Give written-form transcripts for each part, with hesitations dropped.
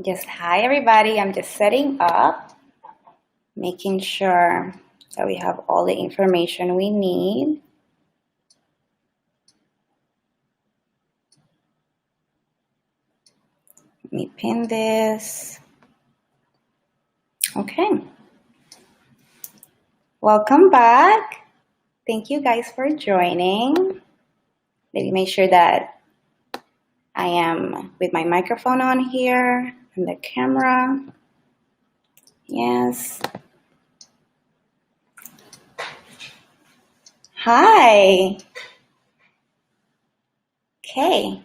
Just hi everybody. I'm just setting up, making sure that we have all the information we need. Let me pin this. Okay. Welcome back. Thank you guys for joining. Let me make sure that I am with my microphone on here and the camera. Yes. Hi. Okay.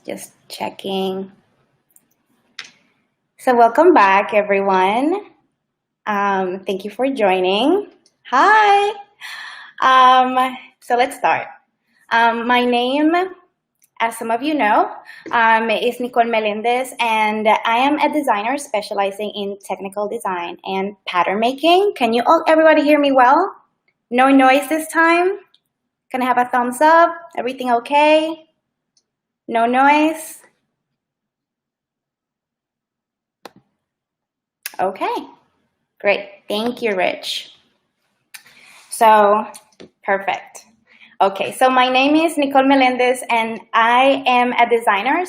Just checking. So welcome back, everyone. Thank you for joining. Hi. So let's start. My name, as some of you know, is Nicole Melendez, and I am a designer specializing in technical design and pattern making. Can you all, everybody hear me well? No noise this time? Can I have a thumbs up? Everything okay? No noise? Okay, great. Thank you, Rich. So, perfect. Okay, so my name is Nicole Melendez, and I am a designer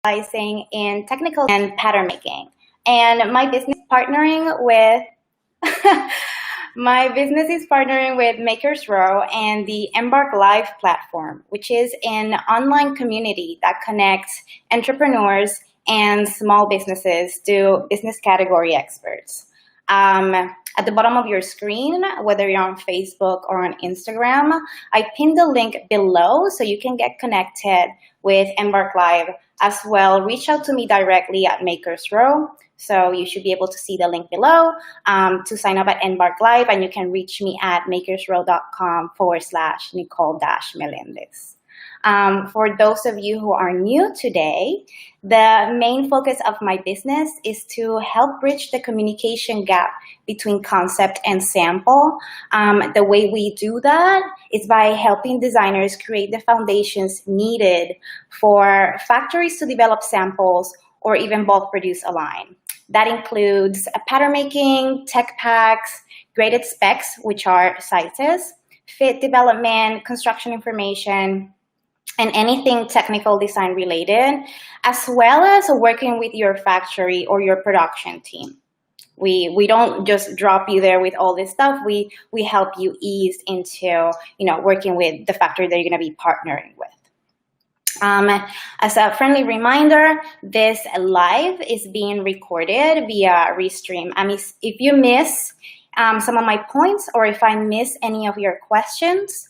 specializing in technical and pattern making. And my business is partnering with Makers Row and the Embark Live platform, which is an online community that connects entrepreneurs and small businesses to business category experts. At the bottom of your screen, whether you're on Facebook or on Instagram, I pinned the link below so you can get connected with Embark Live as well. Reach out to me directly at Makers Row. So you should be able to see the link below to sign up at Embark Live, and you can reach me at makersrow.com/Nicole-Melendez. For those of you who are new today, the main focus of my business is to help bridge the communication gap between concept and sample. The way we do that is by helping designers create the foundations needed for factories to develop samples or even bulk produce a line. That includes pattern making, tech packs, graded specs, which are sizes, fit development, construction information, and anything technical design related, as well as working with your factory or your production team. We don't just drop you there with all this stuff. We help you ease into working with the factory that you're going to be partnering with. As a friendly reminder, this live is being recorded via Restream. If you miss some of my points, or if I miss any of your questions,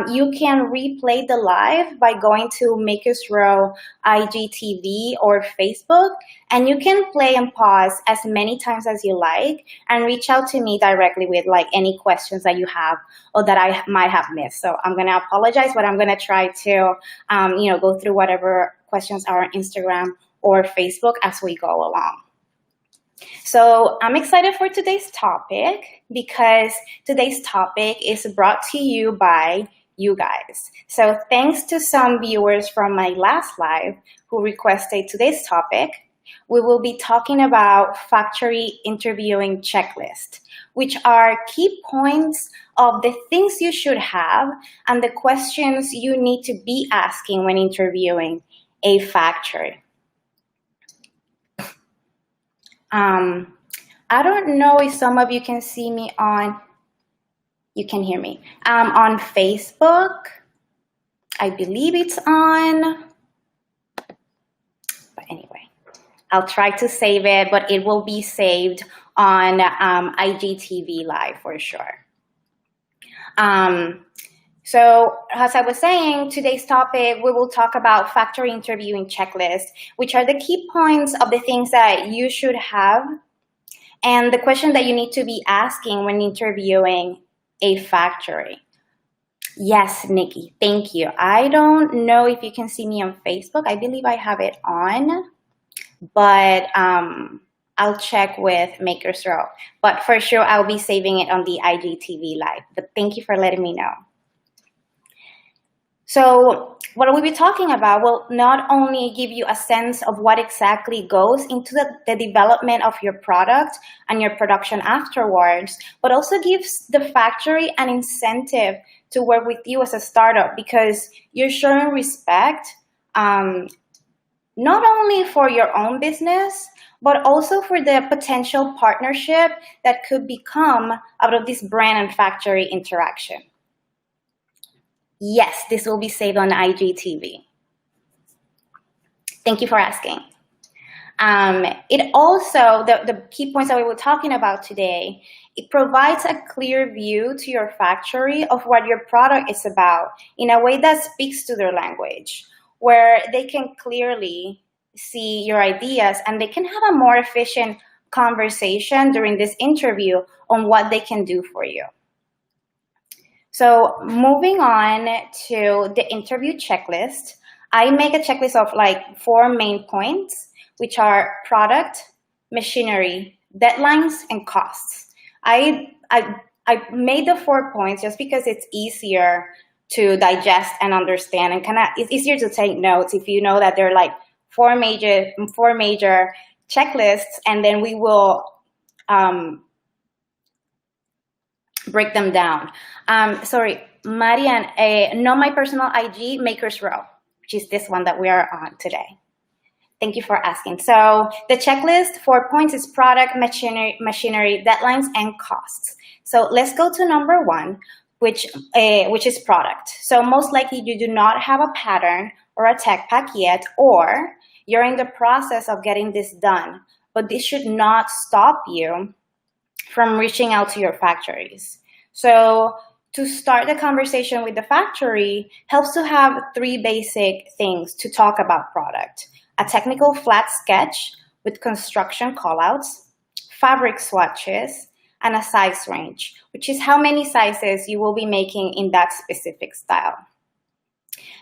you can replay the live by going to Makers Row IGTV or Facebook, and you can play and pause as many times as you like and reach out to me directly with any questions that you have or that I might have missed. So I'm going to apologize, but I'm going to try to go through whatever questions are on Instagram or Facebook as we go along. So I'm excited for today's topic because today's topic is brought to you by you guys. So thanks to some viewers from my last live who requested today's topic, we will be talking about factory interviewing checklist, which are key points of the things you should have and the questions you need to be asking when interviewing a factory. I don't know if some of you can see me you can hear me, on Facebook. I believe it's on, but anyway, I'll try to save it, but it will be saved on IGTV Live for sure. So as I was saying, today's topic, we will talk about factory interviewing checklist, which are the key points of the things that you should have and the question that you need to be asking when interviewing a factory. Yes, Nikki, thank you. I don't know if you can see me on Facebook. I believe I have it on, but I'll check with Makers Row. But for sure, I'll be saving it on the IGTV Live. But thank you for letting me know. So what will we be talking about will not only give you a sense of what exactly goes into the development of your product and your production afterwards, but also gives the factory an incentive to work with you as a startup, because you're showing respect not only for your own business, but also for the potential partnership that could become out of this brand and factory interaction. Yes, this will be saved on IGTV. Thank you for asking. It also, the key points that we were talking about today, it provides a clear view to your factory of what your product is about in a way that speaks to their language, where they can clearly see your ideas and they can have a more efficient conversation during this interview on what they can do for you. So moving on to the interview checklist, I make a checklist of like 4 main points, which are product, machinery, deadlines, and costs. I made the 4 points just because it's easier to digest and understand, and it's easier to take notes if you know that there are like 4 major checklists, and then we will break them down. Sorry, Marian, not my personal IG, Makers Row, which is this one that we are on today. Thank you for asking. So the checklist, 4 points, is product, machinery, deadlines, and costs. So let's go to number 1, which is product. So most likely you do not have a pattern or a tech pack yet, or you're in the process of getting this done, but this should not stop you from reaching out to your factories. So to start the conversation with the factory helps to have 3 basic things to talk about product: a technical flat sketch with construction callouts, fabric swatches, and a size range, which is how many sizes you will be making in that specific style.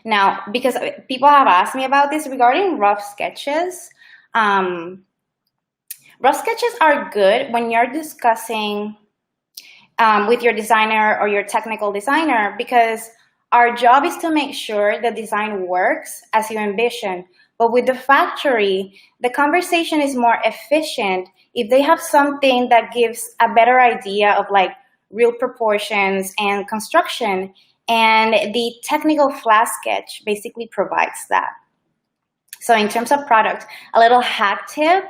Now, because people have asked me about this regarding rough sketches, rough sketches are good when you're discussing with your designer or your technical designer, because our job is to make sure the design works as you envision. But with the factory, the conversation is more efficient if they have something that gives a better idea of like real proportions and construction, and the technical flat sketch basically provides that. So in terms of product, a little hack tip,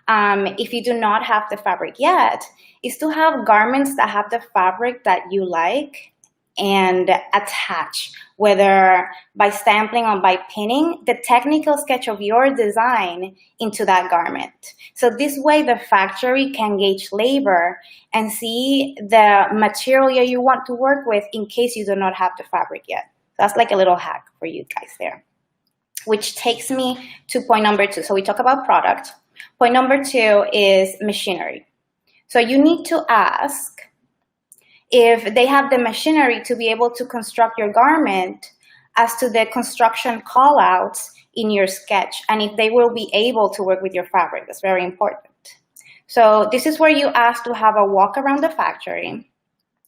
if you do not have the fabric yet, is to have garments that have the fabric that you like and attach, whether by stamping or by pinning, the technical sketch of your design into that garment. So this way the factory can gauge labor and see the material you want to work with in case you do not have the fabric yet. That's like a little hack for you guys there. Which takes me to point number 2. So we talk about product. Point number 2 is machinery. So you need to ask if they have the machinery to be able to construct your garment as to the construction callouts in your sketch, and if they will be able to work with your fabric. That's very important. So this is where you ask to have a walk around the factory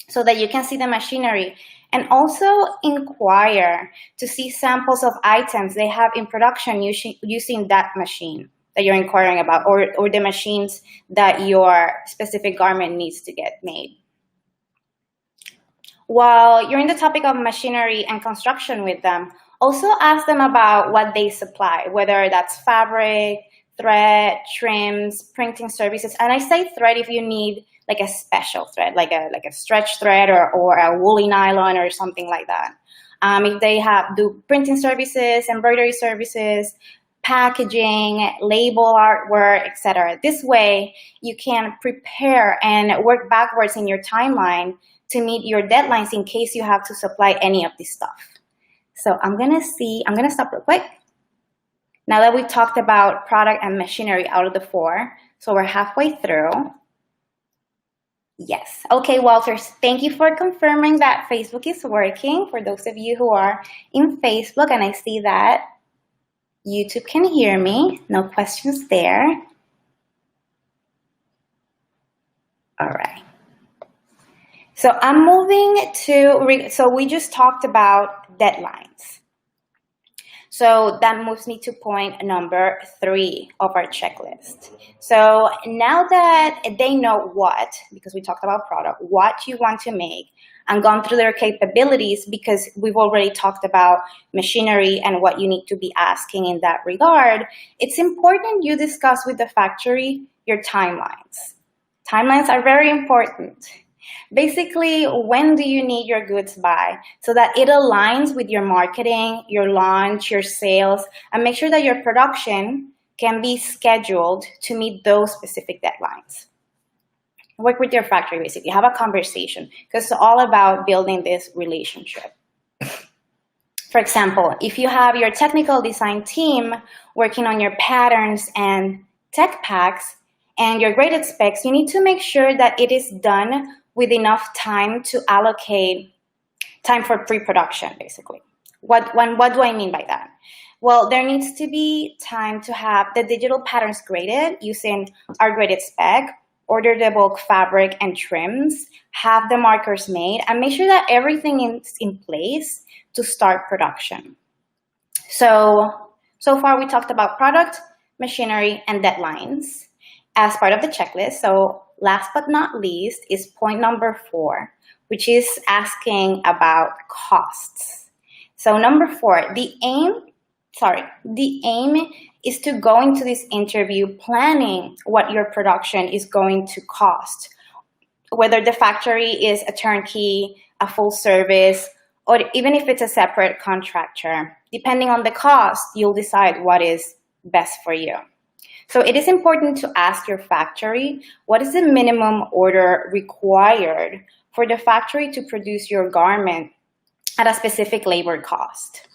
so that you can see the machinery, and also inquire to see samples of items they have in production using that machine that you're inquiring about, or the machines that your specific garment needs to get made. While you're in the topic of machinery and construction with them, also ask them about what they supply, whether that's fabric, thread, trims, printing services. And I say thread if you need like a special thread, like a stretch thread or a woolly nylon or something like that. If they do printing services, embroidery services, packaging, label artwork, etc. This way you can prepare and work backwards in your timeline to meet your deadlines in case you have to supply any of this stuff. So I'm gonna stop real quick. Now that we've talked about product and machinery out of the 4, so we're halfway through. Yes. Okay, Walters, thank you for confirming that Facebook is working. For those of you who are in Facebook, and I see that YouTube can hear me. No questions there. All right. So I'm moving to, so we just talked about deadlines. So that moves me to point number 3 of our checklist. So now that they know what, because we talked about product, what you want to make, and gone through their capabilities, because we've already talked about machinery and what you need to be asking in that regard, it's important you discuss with the factory your timelines. Timelines are very important. Basically, when do you need your goods by so that it aligns with your marketing, your launch, your sales, and make sure that your production can be scheduled to meet those specific deadlines. Work with your factory, basically. Have a conversation because it's all about building this relationship. For example, if you have your technical design team working on your patterns and tech packs and your graded specs, you need to make sure that it is done with enough time to allocate time for pre-production, basically. What do I mean by that? Well, there needs to be time to have the digital patterns graded using our graded spec, order the bulk fabric and trims, have the markers made, and make sure that everything is in place to start production. So far we talked about product, machinery, and deadlines as part of the checklist. So last but not least is point number 4, which is asking about costs. So number 4, the aim is to go into this interview planning what your production is going to cost, whether the factory is a turnkey, a full service, or even if it's a separate contractor. Depending on the cost, you'll decide what is best for you. So it is important to ask your factory, what is the minimum order required for the factory to produce your garment at a specific labor cost?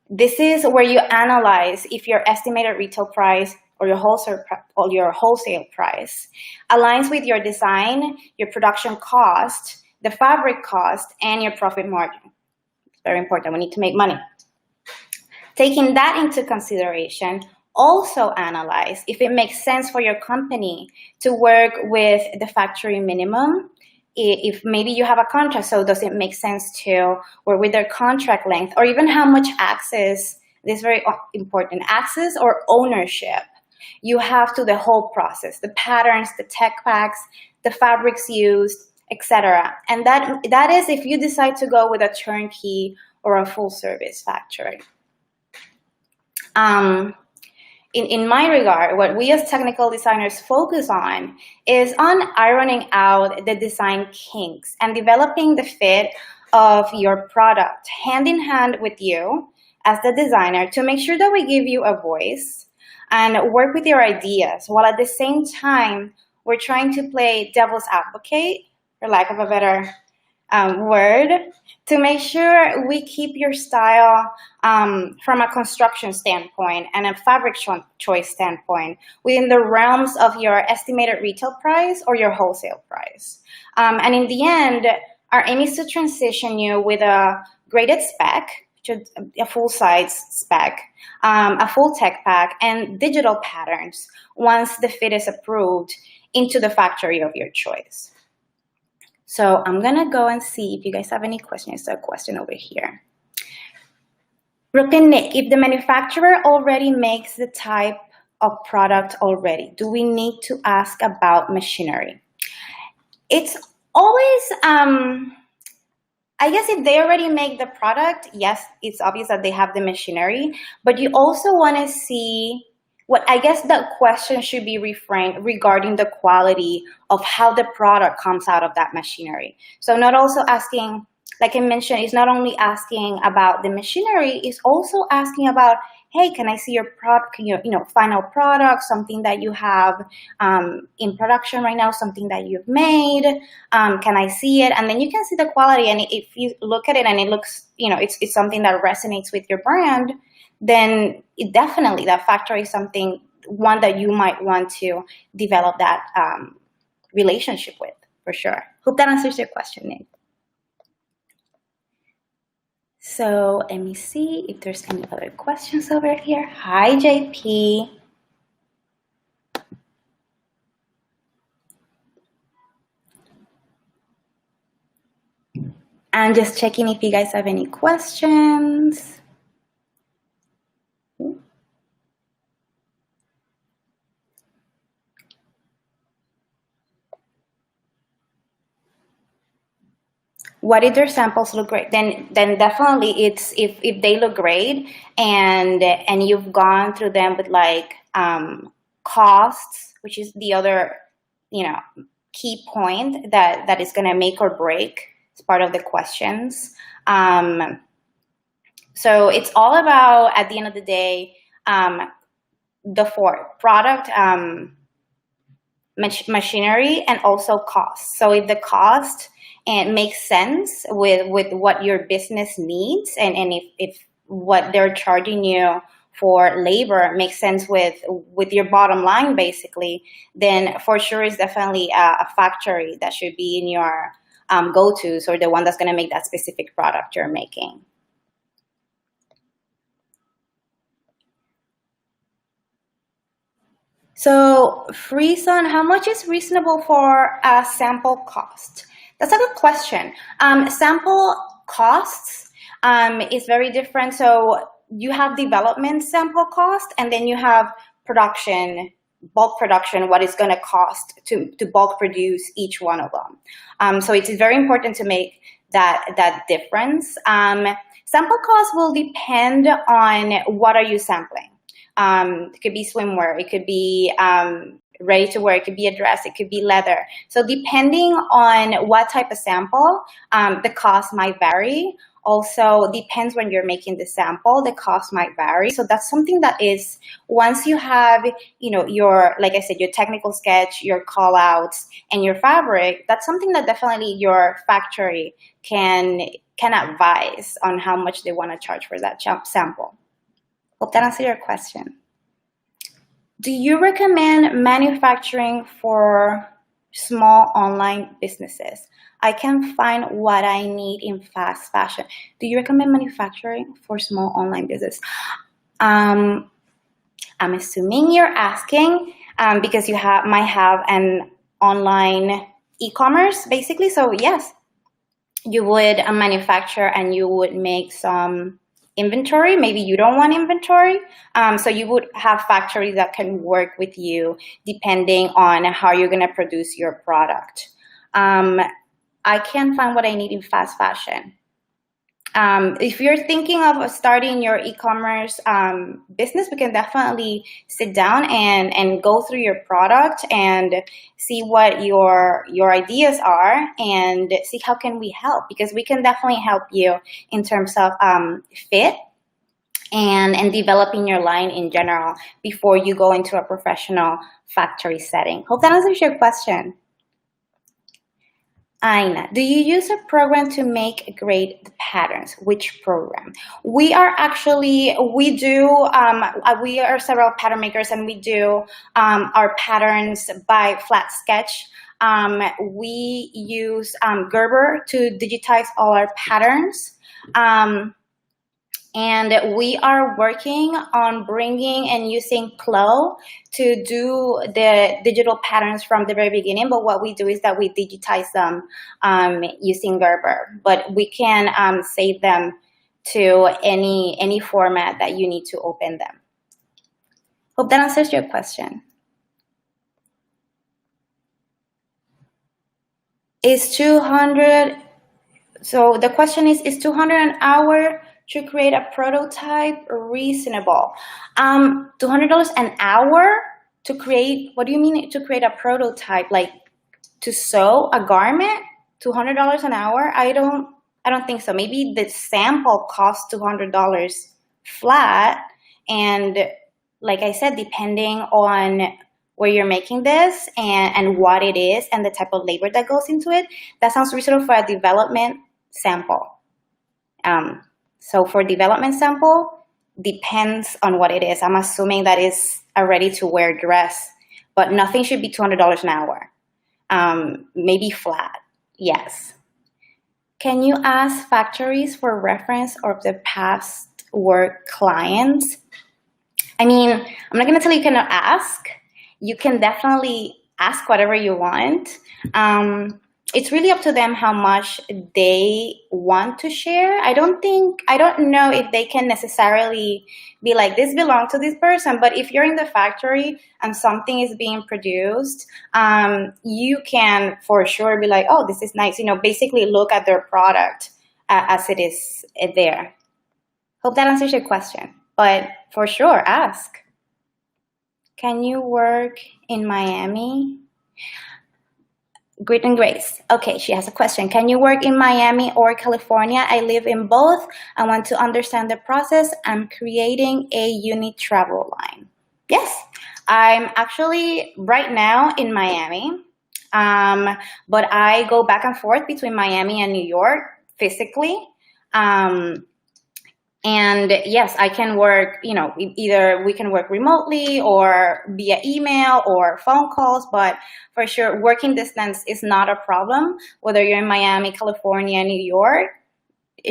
This is where you analyze if your estimated retail price or your wholesale price aligns with your design, your production cost, the fabric cost, and your profit margin. It's very important. We need to make money. Taking that into consideration, also analyze if it makes sense for your company to work with the factory minimum. If maybe you have a contract, so does it make sense to work with their contract length, or even how much access, this is very important, access or ownership you have to the whole process, the patterns, the tech packs, the fabrics used, etc. And that is if you decide to go with a turnkey or a full service factory. In my regard, what we as technical designers focus on is on ironing out the design kinks and developing the fit of your product hand in hand with you as the designer to make sure that we give you a voice and work with your ideas, while at the same time, we're trying to play devil's advocate, for lack of a better word, to make sure we keep your style from a construction standpoint and a fabric choice standpoint within the realms of your estimated retail price or your wholesale price. And in the end, our aim is to transition you with a graded spec, a full-size spec, a full tech pack, and digital patterns once the fit is approved into the factory of your choice. So I'm going to go and see if you guys have any questions. There's a question over here. Brooklyn Nick, if the manufacturer already makes the type of product already, do we need to ask about machinery? It's always, I guess if they already make the product, yes, it's obvious that they have the machinery, but you also want to see what I guess the question should be reframed regarding the quality of how the product comes out of that machinery. So not also asking, like I mentioned, it's not only asking about the machinery, it's also asking about, hey, can I see your product, final product, something that you have in production right now, something that you've made, can I see it? And then you can see the quality, and if you look at it and it looks, it's something that resonates with your brand, then definitely that factory is one that you might want to develop that relationship with, for sure. Hope that answers your question, Nick. So let me see if there's any other questions over here. Hi, JP. I'm just checking if you guys have any questions. What did their samples look great? Then definitely it's if they look great and you've gone through them with like costs, which is the other key point that is going to make or break. It's part of the questions. So it's all about, at the end of the day, the four: product, machinery, and also cost. So if the cost and makes sense with what your business needs, and if what they're charging you for labor makes sense with your bottom line, basically, then for sure it's definitely a factory that should be in your go-tos, or the one that's going to make that specific product you're making. So, Freeson, how much is reasonable for a sample cost? That's a good question. Sample costs is very different. So you have development sample cost, and then you have production, bulk production, what it's going to cost to bulk produce each one of them. So it's very important to make that difference. Sample cost will depend on what are you sampling. It could be swimwear, it could be ready to wear, it could be a dress, it could be leather. So depending on what type of sample, the cost might vary. Also depends when you're making the sample, the cost might vary. So that's something that is, once you have, your, like I said, your technical sketch, your call outs, and your fabric, that's something that definitely your factory can advise on how much they want to charge for that sample. Hope that answers your question. Do you recommend manufacturing for small online businesses? I can find what I need in fast fashion. Do you recommend manufacturing for small online business? I'm assuming you're asking because you might have an online e-commerce, basically. So yes, you would manufacture and you would make some inventory. Maybe you don't want inventory. So you would have factories that can work with you depending on how you're going to produce your product. I can't find what I need in fast fashion. If you're thinking of starting your e-commerce business, we can definitely sit down and go through your product and see what your ideas are and see how can we help, because we can definitely help you in terms of fit and developing your line in general before you go into a professional factory setting. Hope that answers your question. Aina, do you use a program to make great patterns? Which program? We are several pattern makers, and we do our patterns by Flat Sketch. We use Gerber to digitize all our patterns. And we are working on bringing and using Clo to do the digital patterns from the very beginning. But what we do is that we digitize them using Gerber. But we can save them to any format that you need to open them. Hope that answers your question. Is 200, so the question is 200 an hour to create a prototype reasonable? $200 an hour to create, what do you mean to create a prototype? Like to sew a garment? $200 an hour? I don't think so. Maybe the sample costs $200 flat, and like I said, depending on where you're making this and what it is and the type of labor that goes into it, that sounds reasonable for a development sample. So for development sample, depends on what it is. I'm assuming that is a ready-to-wear dress, but nothing should be $200 an hour. Maybe flat, yes. Can you ask factories for reference of the past work clients? I mean, I'm not going to tell you you cannot ask. You can definitely ask whatever you want. it's really up to them how much they want to share. I don't know if they can necessarily be like, this belongs to this person, but if you're in the factory and something is being produced, you can for sure be like, oh, this is nice. Basically look at their product as it is there. Hope that answers your question, but for sure, ask. Can you work in Miami? Grit and Grace. Okay, she has a question. Can you work in Miami or California? I live in both. I want to understand the process. I'm creating a unique travel line. Yes, I'm actually right now in Miami, but I go back and forth between Miami and New York physically. And yes, I can work, either we can work remotely or via email or phone calls, but for sure, working distance is not a problem. Whether you're in Miami, California, New York,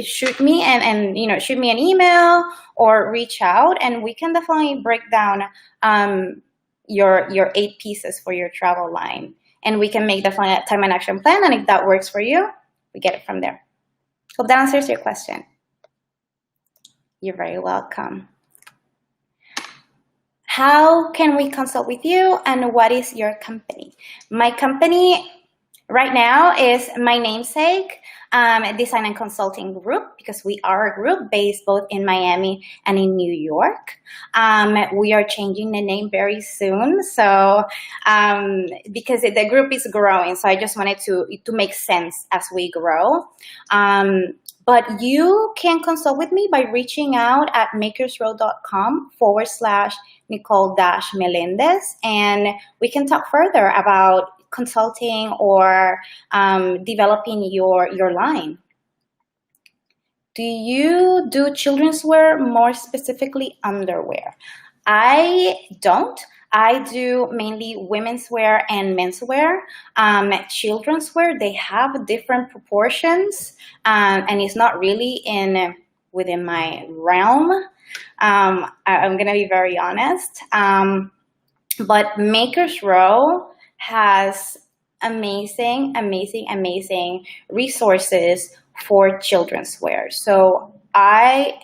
shoot me and shoot me an email or reach out, and we can definitely break down your 8 pieces for your travel line. And we can make definitely a time and action plan, and if that works for you, we get it from there. Hope that answers your question. You're very welcome. How can we consult with you, and what is your company? My company right now is my namesake, Design and Consulting Group, because we are a group based both in Miami and in New York. We are changing the name very soon, so because the group is growing, so I just wanted to make sense as we grow. But you can consult with me by reaching out at makersrow.com/Nicole-Melendez, and we can talk further about consulting or developing your line. Do you do children's wear, more specifically underwear? I don't. I do mainly women's wear and men's wear. Children's wear, they have different proportions, and it's not really within my realm. I'm going to be very honest. But Makers Row has amazing resources for children's wear. So I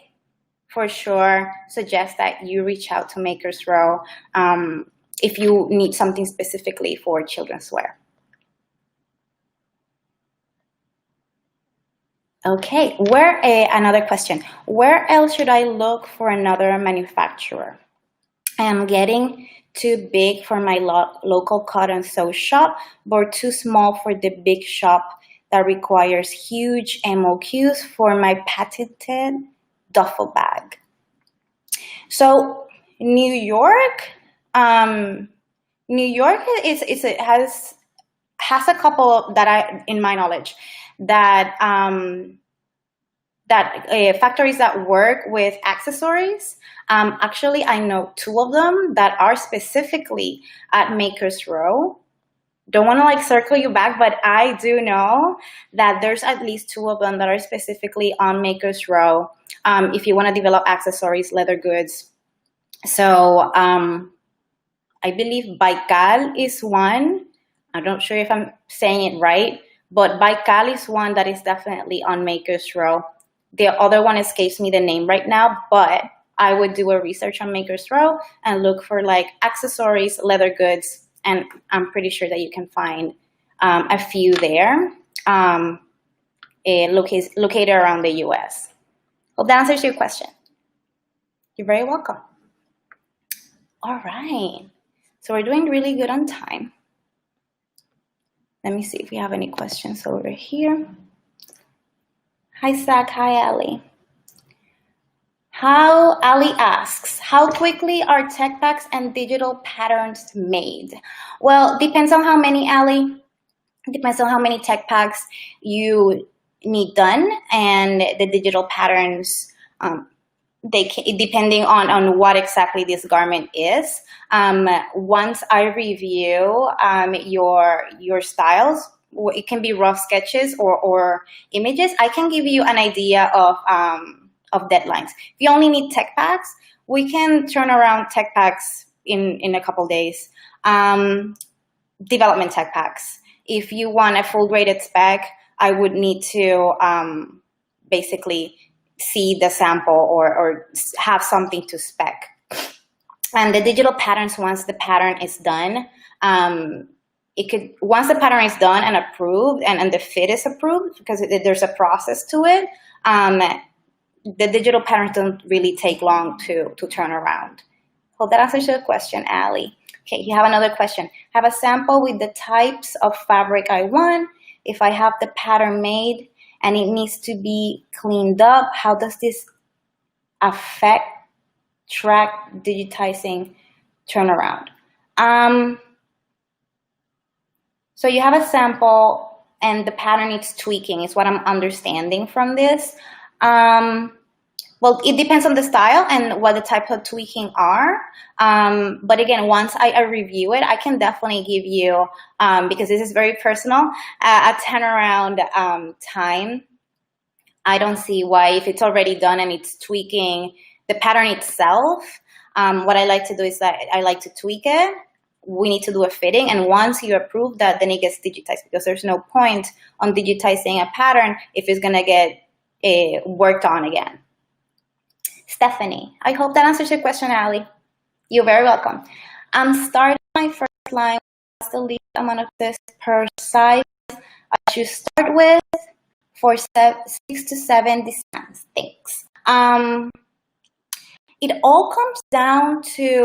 for sure suggest that you reach out to Makers Row if you need something specifically for children's wear. Okay, another question. Where else should I look for another manufacturer? I am getting too big for my local cotton sew shop, but too small for the big shop that requires huge MOQs for my patented duffel bag. So New York has a couple that in my knowledge, that factories that work with accessories. Actually, I know 2 of them that are specifically at Makers Row. Don't want to circle you back, but I do know that there's at least 2 of them that are specifically on Makers Row if you want to develop accessories, leather goods. So I believe Baikal is one. I'm not sure if I'm saying it right, but Baikal is one that is definitely on Makers Row. The other one escapes me the name right now, but I would do a research on Makers Row and look for accessories, leather goods, and I'm pretty sure that you can find a few there located around the US. Hope that answers your question. You're very welcome. All right, so we're doing really good on time. Let me see if we have any questions over here. Hi, Zach. Hi, Ali. Ali asks, how quickly are tech packs and digital patterns made? Well, depends on how many, Ali. Depends on how many tech packs you need done, and the digital patterns, depending on what exactly this garment is. Once I review your styles, it can be rough sketches or images, I can give you an idea of deadlines. If you only need tech packs, we can turn around tech packs in a couple days. Development tech packs, if you want a full graded spec, I would need to basically see the sample or have something to spec. And the digital patterns, once the pattern is done, once the pattern is done and approved and the fit is approved, because there's a process to it, the digital patterns don't really take long to turn around. Hope that answers your question, Ali. Okay, you have another question. Have a sample with the types of fabric I want. If I have the pattern made and it needs to be cleaned up, how does this affect track digitizing turnaround? So you have a sample and the pattern needs tweaking is what I'm understanding from this. Well, it depends on the style and what the type of tweaking are. But again, once I review it, I can definitely give you, because this is very personal, a turnaround time. I don't see why, if it's already done and it's tweaking the pattern itself, what I like to do is that I like to tweak it. We need to do a fitting, and once you approve that, then it gets digitized, because there's no point on digitizing a pattern if it's gonna get worked on again. Stephanie, I hope that answers your question, Ali. You're very welcome. I'm starting my first line. What's the least amount of this per size I should start with for 6 to 7 designs? Thanks. It all comes down to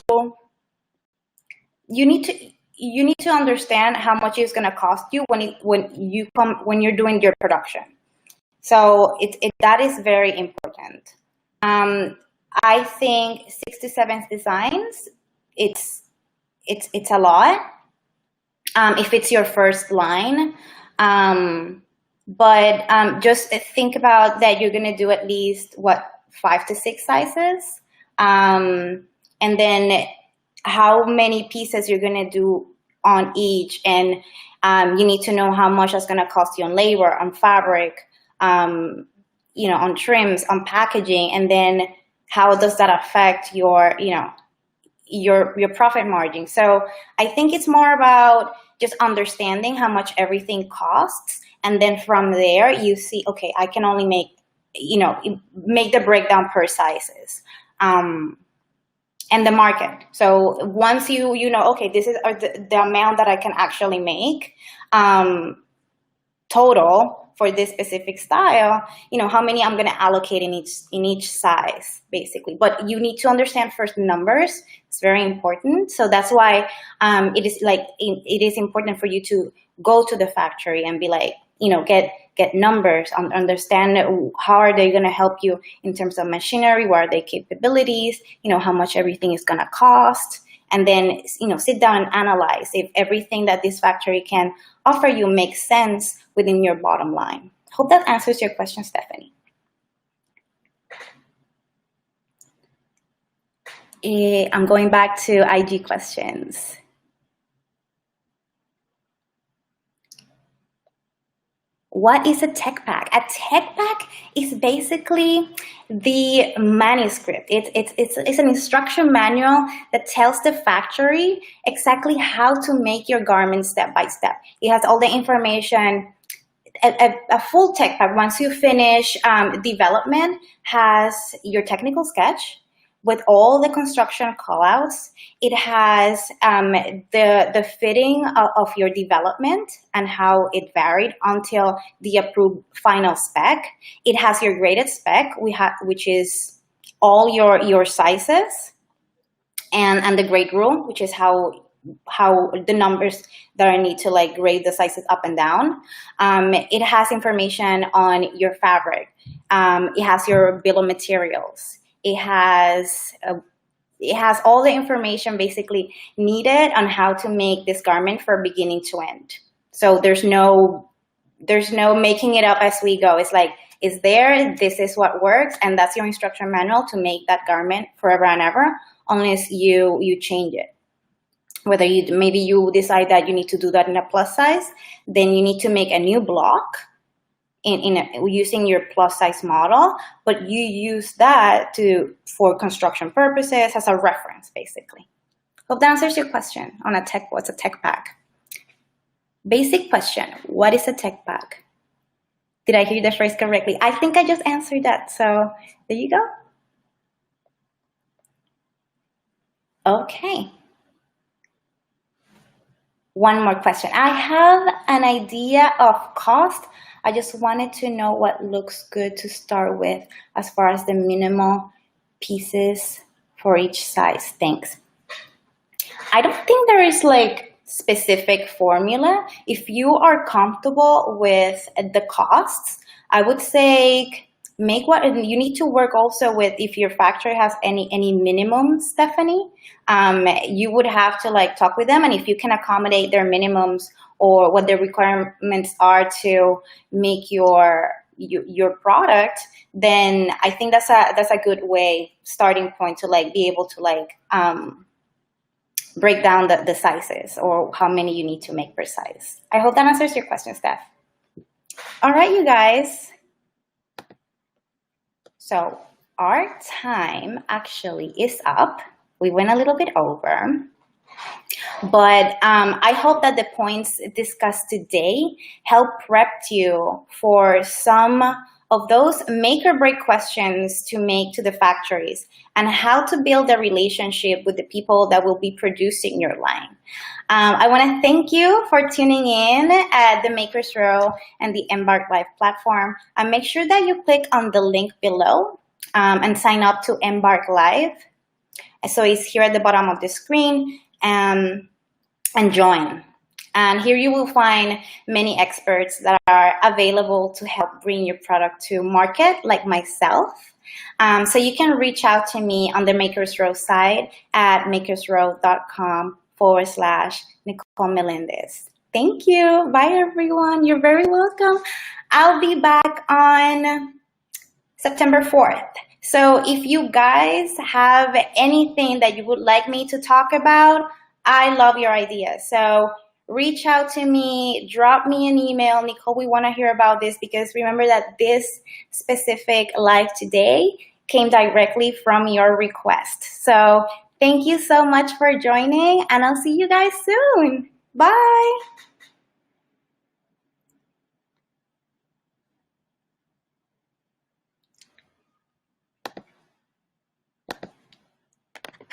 you need to understand how much it's going to cost you when you're doing your production. So that is very important. I think 6 to 7 designs, it's a lot if it's your first line. But just think about that you're going to do at least 5 to 6 sizes, and then how many pieces you're going to do on each, and you need to know how much that's going to cost you on labor, on fabric, on trims, on packaging, and then how does that affect your profit margin. So I think it's more about just understanding how much everything costs, and then from there you see, okay, I can only make the breakdown per sizes. And the market. So once you know, okay, this is the amount that I can actually make total for this specific style, how many I'm going to allocate in each size, basically. But you need to understand first numbers. It's very important. So that's why it is important for you to go to the factory and be like, get numbers, understand how are they going to help you in terms of machinery, what are their capabilities, how much everything is going to cost, and then sit down and analyze if everything that this factory can offer you makes sense within your bottom line. Hope that answers your question, Stephanie. I'm going back to IG questions. What is a tech pack? A tech pack is basically the manuscript. It's an instruction manual that tells the factory exactly how to make your garment step by step. It has all the information. A full tech pack, once you finish development, has your technical sketch with all the construction callouts. It has the fitting of your development and how it varied until the approved final spec. It has your graded spec, which is all your sizes, and the grade rule, which is how the numbers that I need to grade the sizes up and down. It has information on your fabric. It has your bill of materials. It has all the information basically needed on how to make this garment from beginning to end. So there's no making it up as we go. It's like, it's there, this is what works, and that's your instruction manual to make that garment forever and ever, unless you change it. Whether maybe you decide that you need to do that in a plus size, then you need to make a new block using your plus size model, but you use that for construction purposes as a reference, basically. Hope that answers your question on what's a tech pack. Basic question. What is a tech bag? Did I hear the phrase correctly? I think I just answered that. So there you go. Okay. One more question. I have an idea of cost. I just wanted to know what looks good to start with as far as the minimal pieces for each size. Thanks. I don't think there is like specific formula. If you are comfortable with the costs, I would say make what you need to work also with. If your factory has any minimums, Stephanie, you would have to like talk with them, and if you can accommodate their minimums or what their requirements are to make your product, then I think that's a good way starting point to like be able to like break down the sizes or how many you need to make per size. I hope that answers your question, Steph. All right, you guys. So our time actually is up. We went a little bit over, but I hope that the points discussed today help prep you for some of those make or break questions to make to the factories and how to build a relationship with the people that will be producing your line. I want to thank you for tuning in at the Makers Row and the Embark Live platform. And make sure that you click on the link below and sign up to Embark Live. So it's here at the bottom of the screen, and join. And here you will find many experts that are available to help bring your product to market, like myself. So you can reach out to me on the Makers Row site at makersrow.com/Nicole Melendez. Thank you. Bye, everyone. You're very welcome. I'll be back on September 4th. So if you guys have anything that you would like me to talk about, I love your ideas. So reach out to me, drop me an email. Nicole, we want to hear about this, because remember that this specific live today came directly from your request. So thank you so much for joining, and I'll see you guys soon. Bye.